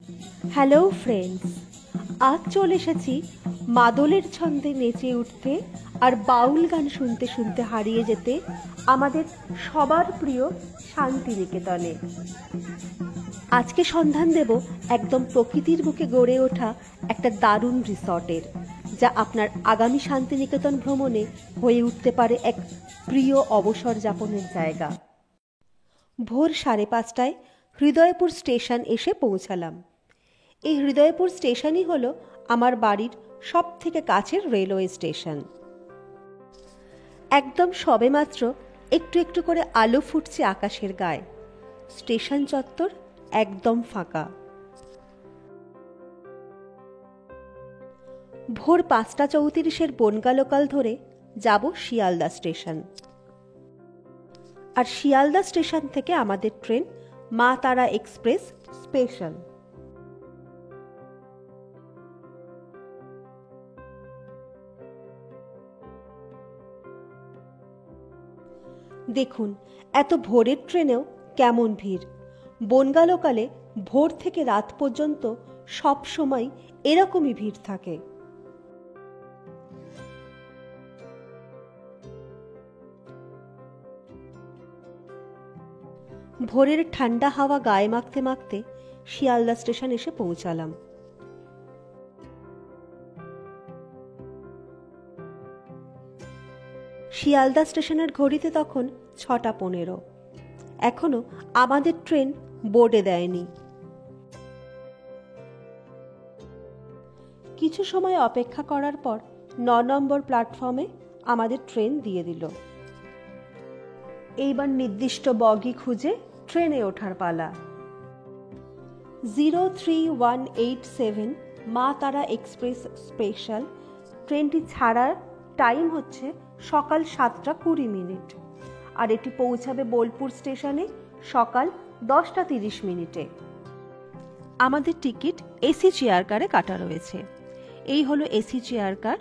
Hello friends, আজ চলে এসেছি মাদলের ছন্দে নেচে উঠতে আর বাউল গান শুনতে শুনতে হারিয়ে যেতে আমাদের সবার প্রিয় শান্তিনিকেতনে। আজকে সন্ধান দেব একদম প্রকৃতির বুকে গড়ে ওঠা একটা দারুণ রিসর্টের, যা আপনার আগামী শান্তিনিকেতন ভ্রমণে হয়ে উঠতে পারে এক প্রিয় অবসর যাপনের জায়গা। ভোর 5:30টায় হৃদয়পুর স্টেশন এসে পৌঁছালাম। এই হৃদয়পুর স্টেশনই হলো আমার বাড়ির সব থেকে কাছের রেলওয়ে স্টেশন। একদম সবেমাত্র একটু একটু করে আলো ফুটছে আকাশের গায়ে। স্টেশন চত্বর একদম ফাঁকা। ভোর 5:34 বনগা লোকাল ধরে যাব শিয়ালদা স্টেশন। আর শিয়ালদা স্টেশন থেকে আমাদের ট্রেন মা তারা এক্সপ্রেস স্পেশাল। দেখুন, এত ভোরের ট্রেনেও কেমন ভিড়। বনগা লোকালে ভোর থেকে রাত পর্যন্ত সব সময় এরকমই ভিড় থাকে। ভোরের ঠান্ডা হাওয়া গায়ে মাখতে মাখতে শিয়ালদা স্টেশন এসে পৌঁছালাম। শিয়ালদা স্টেশনের ঘড়িতে তখন 6:15। এখনো আমাদের ট্রেন বোর্ডে দেয়নি। কিছু সময় অপেক্ষা করার পর 9 নম্বর প্ল্যাটফর্মে আমাদের ট্রেন দিয়ে দিল। এইবার নির্দিষ্ট বগি খুঁজে ট্রেনে ওঠার পালা। 03187 মা তারা এক্সপ্রেস স্পেশাল ট্রেনটি ছাড়ার টাইম হচ্ছে সকাল 7:20, আর এটি পৌঁছাবে বোলপুর স্টেশনে সকাল 10:30। আমাদের টিকিট এসি চেয়ার কারে কাটা রয়েছে। এই হলো এসি চেয়ার কার।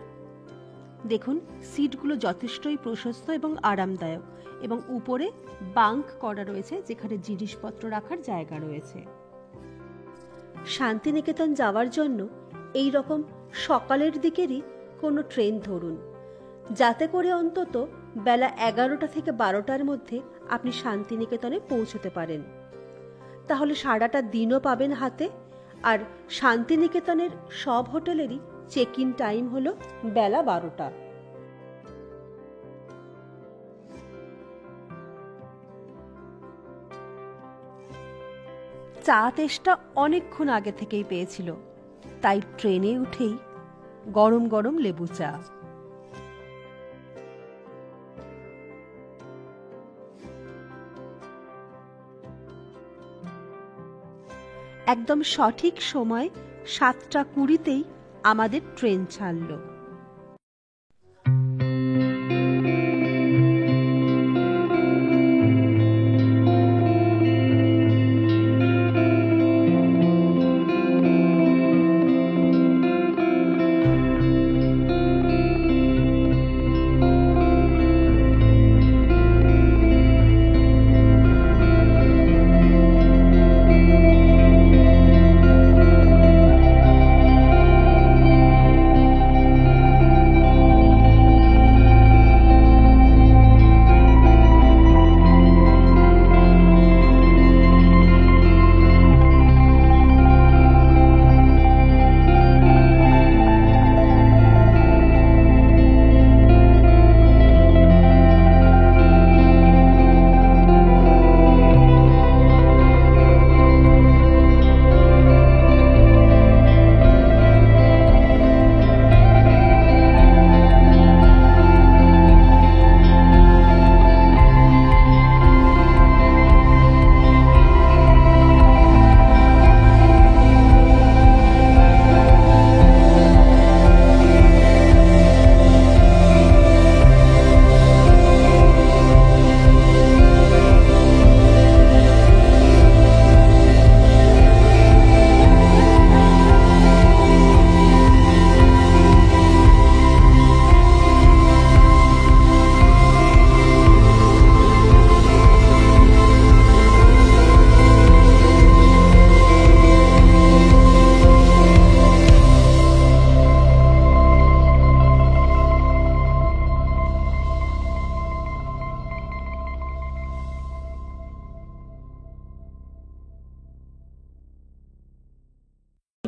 দেখুন, সিটগুলো যথেষ্টই প্রশস্ত এবং আরামদায়ক, এবং উপরে বাঙ্ক করা রয়েছে যেখানে জিনিসপত্র রাখার জায়গা রয়েছে। শান্তিনিকেতন যাওয়ার জন্য এই রকম সকালের দিকেরই কোনো ট্রেন ধরুন, যাতে করে অন্তত বেলা 11টা থেকে 12টার মধ্যে আপনি শান্তিনিকেতনে পৌঁছতে পারেন। তাহলে সারাটা দিনও পাবেন হাতে। আর শান্তিনিকেতনের সব হোটেলেরই চেক ইন টাইম হলো বেলা 12টা। চা তেষ্টা অনেকক্ষণ আগে থেকেই পেয়েছিল, তাই ট্রেনে উঠেই গরম গরম লেবু চা। একদম সঠিক সময় 7:20তেই আমাদের ট্রেন ছাড়ল।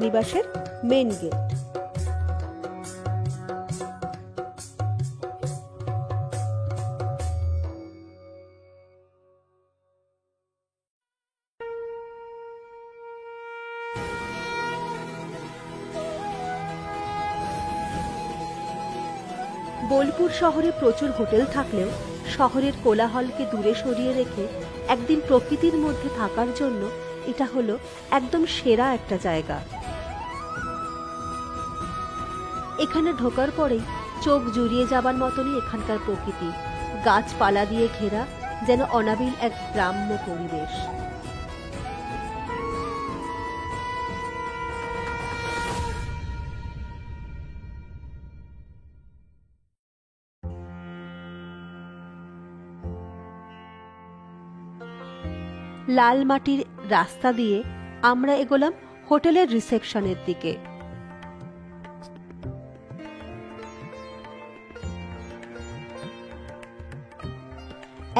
নিবাসের মেন গেট। বোলপুর শহরে প্রচুর হোটেল থাকলেও শহরের কোলাহলকে দূরে সরিয়ে রেখে একদিন প্রকৃতির মধ্যে থাকার জন্য এটা হলো একদম সেরা একটা জায়গা। এখানে ঢোকার পরেই চোখ জুড়িয়ে যাবার মতনই এখানকার প্রকৃতি, গাছপালা দিয়ে ঘেরা, যেন অনাবিল এক গ্রাম্য পরিবেশ। লাল মাটির রাস্তা দিয়ে আমরা এগোলাম হোটেলের রিসেপশনের দিকে।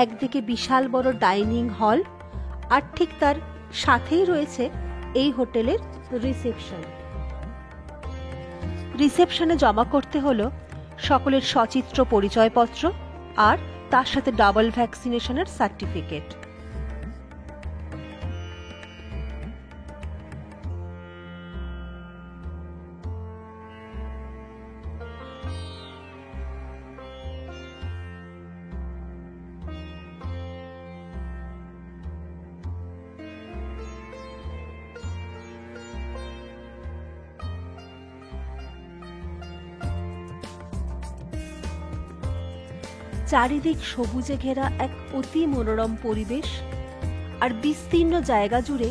একদিকে বিশাল বড় ডাইনিং হল, আর ঠিক তার সাথেই রয়েছে এই হোটেলের রিসেপশন। রিসেপশনে জমা করতে হলো সকলের সচিত্র পরিচয়পত্র আর তার সাথে ডাবল ভ্যাকসিনেশনের সার্টিফিকেট। চারিদিক সবুজে ঘেরা এক অতি মনোরম পরিবেশ, আর বিস্তীর্ণ জায়গা জুড়ে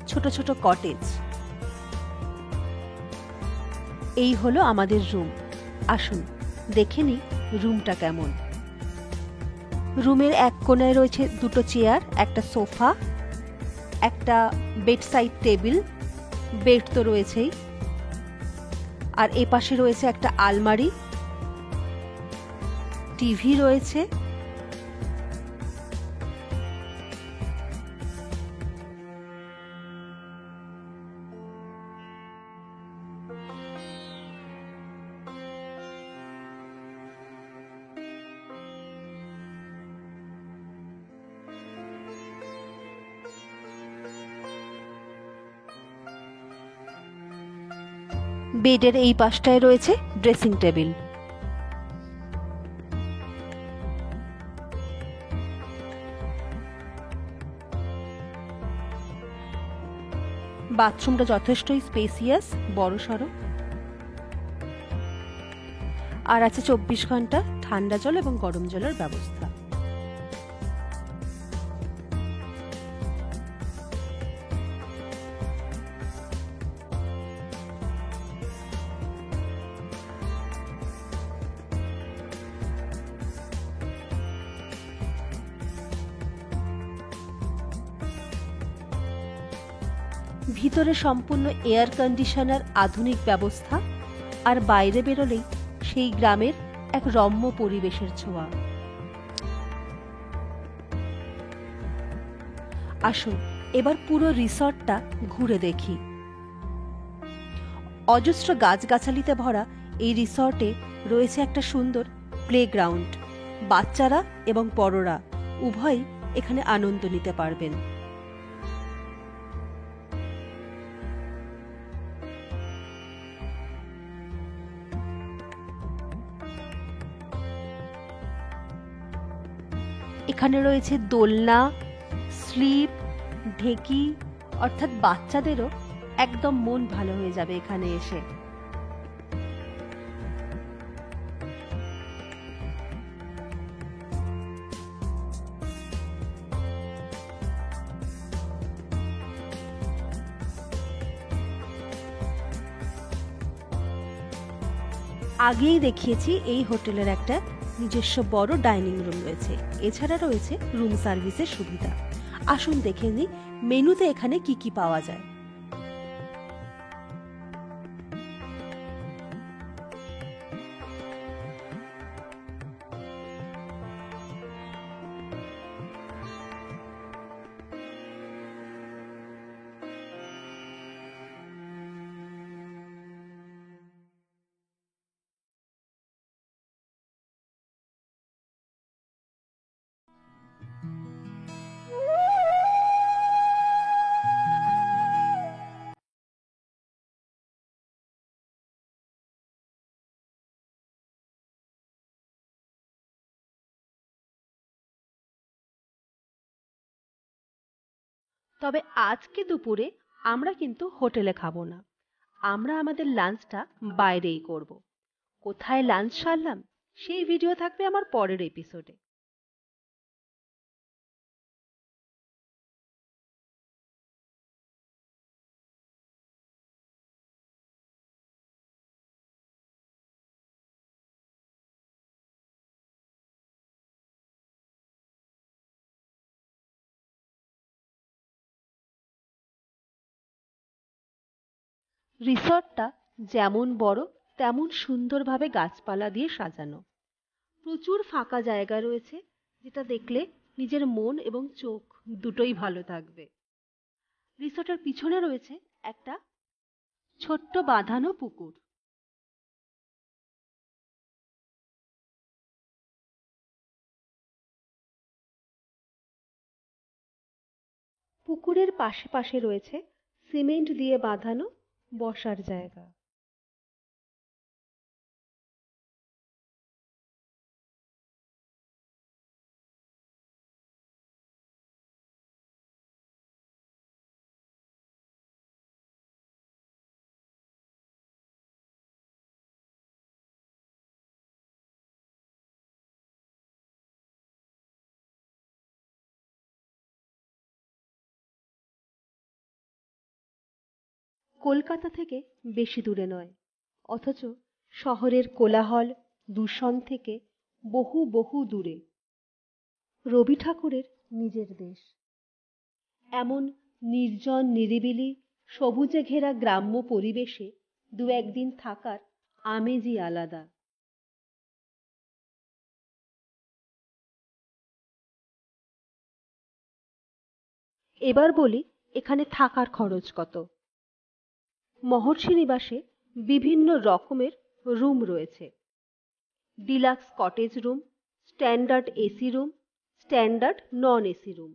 ছোট ছোট কটেজ। এই হলো আমাদের রুম। আসুন দেখে নি রুমটা কেমন। রুমের এক কোণায় রয়েছে দুটো চেয়ার, একটা সোফা, একটা বেডসাইড টেবিল, বেড তো রয়েছেই, আর এপাশে রয়েছে একটা আলমারি, টিভি রয়েছে, বেডের এই পাশটায় রয়েছে ড্রেসিং টেবিল। বাথরুমটা যথেষ্টই স্পেসিয়াস, বড়সড়, আর আছে 24 ঘন্টা ঠান্ডা জল এবং গরম জলের ব্যবস্থা। ভিতরে সম্পূর্ণ এয়ার কন্ডিশনার, আধুনিক ব্যবস্থা, আর বাইরে বেরোলেই সেই গ্রামের এক রম্য পরিবেশের ছোঁয়া। আসুন এবার পুরো রিসর্টটা ঘুরে দেখি। অজস্র গাছগাছালিতে ভরা এই রিসর্টে রয়েছে একটা সুন্দর প্লেগ্রাউন্ড। বাচ্চারা এবং বড়রা উভয়ই এখানে আনন্দ নিতে পারবেন। এখানে রয়েছে দোলনা, স্লিপ, ঢেকি, অর্থাৎ বাচ্চাদেরও একদম মন ভালো হয়ে যাবে এখানে এসে। আগেই দেখিয়েছি এই হোটেলের একটা নিজস্ব বড় ডাইনিং রুম রয়েছে, এছাড়া রয়েছে রুম সার্ভিসের সুবিধা। আসুন দেখে নিই মেনুতে এখানে কি কি পাওয়া যায়। তবে আজকে দুপুরে আমরা কিন্তু হোটেলে খাবো না, আমরা আমাদের লাঞ্চটা বাইরেই করব। কোথায় লাঞ্চ সারলাম সেই ভিডিও থাকবে আমার পরের এপিসোডে। রিসর্টটা যেমন বড় তেমন সুন্দরভাবে গাছপালা দিয়ে সাজানো। প্রচুর ফাঁকা জায়গা রয়েছে, যেটা দেখলে নিজের মন এবং চোখ দুটোই ভালো থাকবে। রিসর্টের পিছনে রয়েছে একটা ছোট্ট বাঁধানো পুকুর। পুকুরের পাশে পাশে রয়েছে সিমেন্ট দিয়ে বাঁধানো বসার জায়গা। কলকাতা থেকে বেশি দূরে নয়, অথচ শহরের কোলাহল দূষণ থেকে বহু বহু দূরে। রবি ঠাকুরের নিজের দেশ। এমন নির্জন নিরিবিলি সবুজে ঘেরা গ্রাম্য পরিবেশে দু একদিন থাকার আমেজই আলাদা। এবার বলি এখানে থাকার খরচ কত। মহর্ষি নিবাসে বিভিন্ন রকমের রুম রয়েছে। Deluxe cottage room, standard AC room, standard non AC room.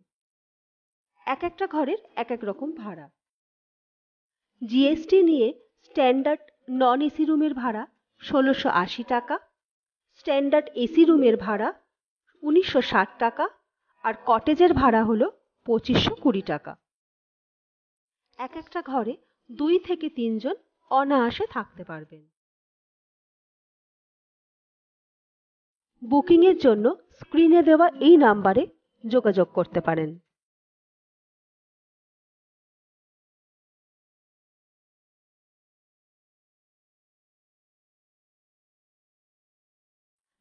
এক একটা ঘরের এক এক রকম ভাড়া। জিএসটি নিয়ে স্ট্যান্ডার্ড নন এসি রুমের ভাড়া ১৬৮০ টাকা, স্ট্যান্ডার্ড এসি রুমের ভাড়া ১৯৬০ টাকা, আর কটেজের ভাড়া হলো ২৫২০ টাকা। এক একটা ঘরে ২ থেকে ৩ জন অনায়াসে থাকতে পারবেন। বুকিংয়ের জন্য স্ক্রিনে দেওয়া এই নাম্বারে যোগাযোগ করতে পারেন।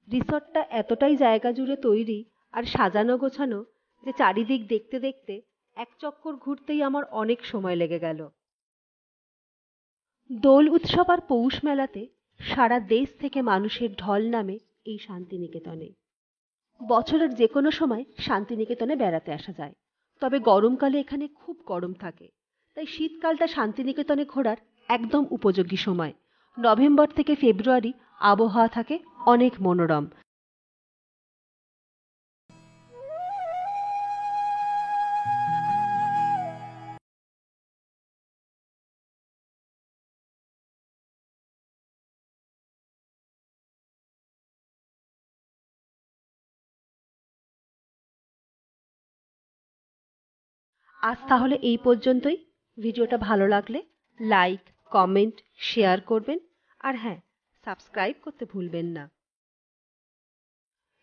রিসর্টটা এতটাই জায়গা জুড়ে তৈরি আর সাজানো গোছানো যে চারিদিক দেখতে দেখতে এক চক্কর ঘুরতেই আমার অনেক সময় লেগে গেল। দোল উৎসব আর পৌষ মেলাতে সারা দেশ থেকে মানুষের ঢল নামে এই শান্তিনিকেতনে। বছরের যে কোনো সময় শান্তিনিকেতনে বেড়াতে আসা যায়, তবে গরমকালে এখানে খুব গরম থাকে, তাই শীতকালটা শান্তিনিকেতনে ঘোরার একদম উপযোগী সময়। নভেম্বর থেকে ফেব্রুয়ারি আবহাওয়া থাকে অনেক মনোরম। আজ তাহলে এই পর্যন্তই। ভিডিওটা ভালো লাগলে লাইক, কমেন্ট, শেয়ার করবেন, আর হ্যাঁ, সাবস্ক্রাইব করতে ভুলবেন না।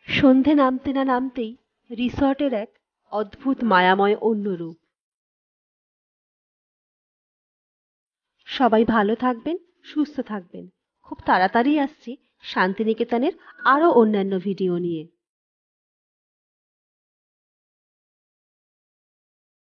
সন্ধে নামতে না নামতেই রিসর্টের এক অদ্ভুত মায়াময় অন্য রূপ। সবাই ভালো থাকবেন, সুস্থ থাকবেন। খুব তাড়াতাড়ি আসছি শান্তিনিকেতনের আরো অন্যান্য ভিডিও নিয়ে।